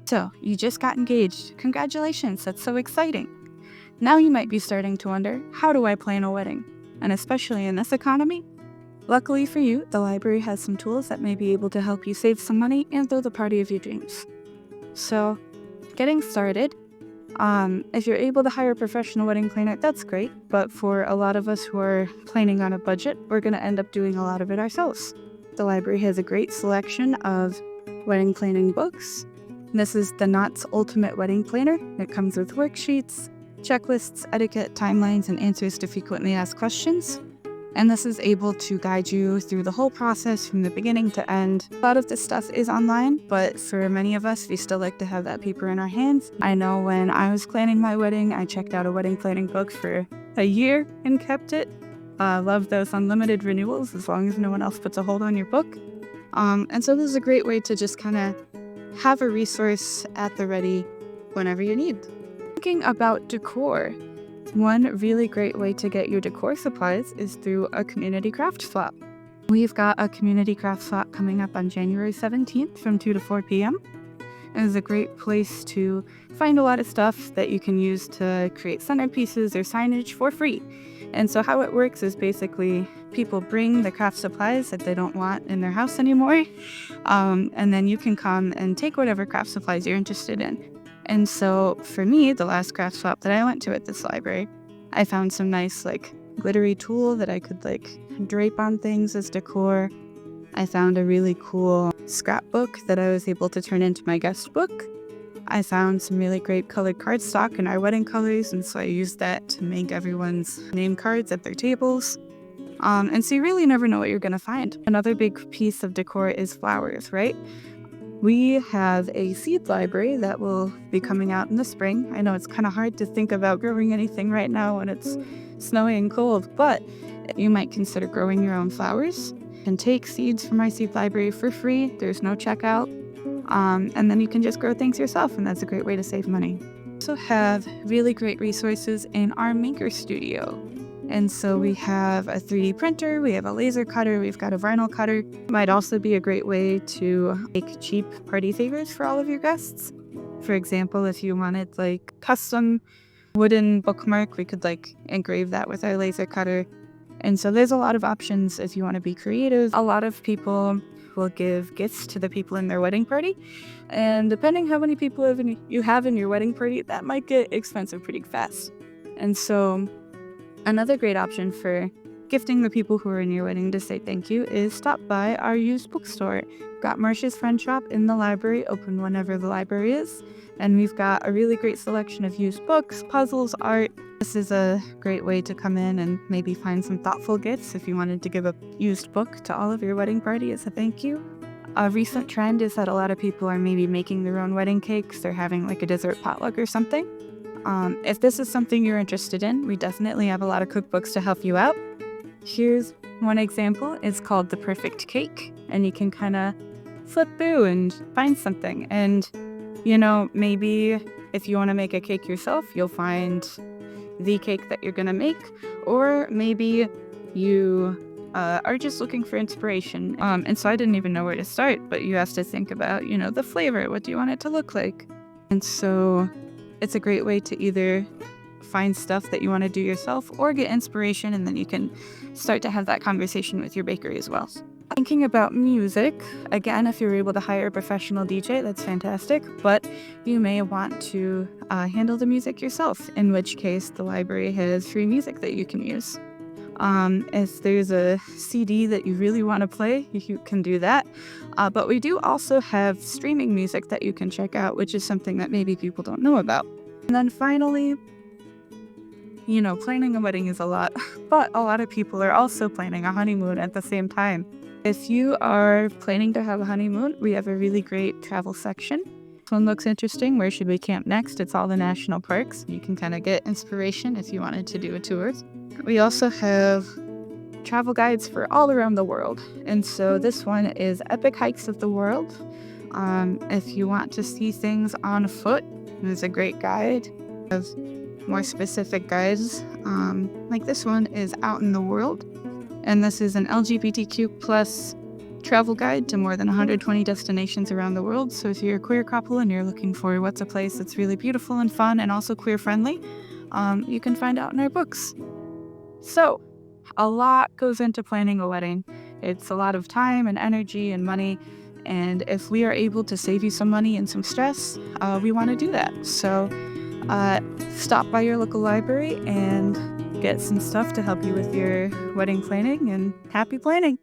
So, you just got engaged. Congratulations, that's so exciting. Now you might be starting to wonder, how do I plan a wedding? And especially in this economy, luckily for you, the library has some tools that may be able to help you save some money and throw the party of your dreams. So, getting started, if you're able to hire a professional wedding planner, that's great. But for a lot of us who are planning on a budget, we're going to end up doing a lot of it ourselves. The library has a great selection of wedding planning books. This is the Knott's Ultimate Wedding Planner. It comes with worksheets, checklists, etiquette, timelines, and answers to frequently asked questions. And this is able to guide you through the whole process from the beginning to end. A lot of this stuff is online, but for many of us, we still like to have that paper in our hands. I know when I was planning my wedding, I checked out a wedding planning book for a year and kept it. Love those unlimited renewals as long as no one else puts a hold on your book. And so this is a great way to just kind of have a resource at the ready whenever you need. Thinking about decor. One really great way to get your decor supplies is through a community craft swap. We've got a community craft swap coming up on January 17th from 2 to 4 p.m. It is a great place to find a lot of stuff that you can use to create centerpieces or signage for free. And so how it works is basically people bring the craft supplies that they don't want in their house anymore, and then you can come and take whatever craft supplies you're interested in. And so for me, the last craft swap that I went to at this library, I found some nice glittery tulle that I could drape on things as decor. I found a really cool scrapbook that I was able to turn into my guest book. I found some really great colored cardstock in our wedding colors, and so I used that to make everyone's name cards at their tables. And so you really never know what you're gonna find. Another big piece of decor is flowers, right? We have a seed library that will be coming out in the spring. I know it's kind of hard to think about growing anything right now when it's snowy and cold, but you might consider growing your own flowers. You can take seeds from our seed library for free. There's no checkout. And then you can just grow things yourself, and that's a great way to save money. We also have really great resources in our maker studio. And so we have a 3D printer, we have a laser cutter, we've got a vinyl cutter. It might also be a great way to make cheap party favors for all of your guests. For example, if you wanted custom wooden bookmark, we could engrave that with our laser cutter. And so there's a lot of options if you want to be creative. A lot of people will give gifts to the people in their wedding party. And depending how many people you have in your wedding party, that might get expensive pretty fast. And so another great option for gifting the people who are in your wedding to say thank you is stop by our used bookstore. We've got Marcia's Friend Shop in the library, open whenever the library is. And we've got a really great selection of used books, puzzles, art. This is a great way to come in and maybe find some thoughtful gifts if you wanted to give a used book to all of your wedding party as a thank you. A recent trend is that a lot of people are maybe making their own wedding cakes. They're having a dessert potluck or something. If this is something you're interested in, we definitely have a lot of cookbooks to help you out. Here's one example. It's called The Perfect Cake, and you can kind of flip through and find something. And, maybe if you want to make a cake yourself, you'll find the cake that you're going to make, or maybe you are just looking for inspiration. And so I didn't even know where to start, but you have to think about, the flavor. What do you want it to look like? And so it's a great way to either find stuff that you want to do yourself or get inspiration, and then you can start to have that conversation with your bakery as well. Thinking about music, again, if you're able to hire a professional DJ, that's fantastic, but you may want to handle the music yourself, in which case the library has free music that you can use. If there's a CD that you really want to play, you can do that. But we do also have streaming music that you can check out, which is something that maybe people don't know about. And then finally, planning a wedding is a lot, but a lot of people are also planning a honeymoon at the same time. If you are planning to have a honeymoon, we have a really great travel section. This one looks interesting. Where should we camp next? It's all the national parks. You can kind of get inspiration if you wanted to do a tour. We also have travel guides for all around the world. And so this one is Epic Hikes of the World. If you want to see things on foot, there's a great guide. We have more specific guides. Like this one is Out in the World. And this is an LGBTQ plus travel guide to more than 120 destinations around the world. So if you're a queer couple and you're looking for what's a place that's really beautiful and fun and also queer friendly, you can find out in our books. So a lot goes into planning a wedding. It's a lot of time and energy and money. And if we are able to save you some money and some stress, we want to do that. So stop by your local library and get some stuff to help you with your wedding planning, and happy planning!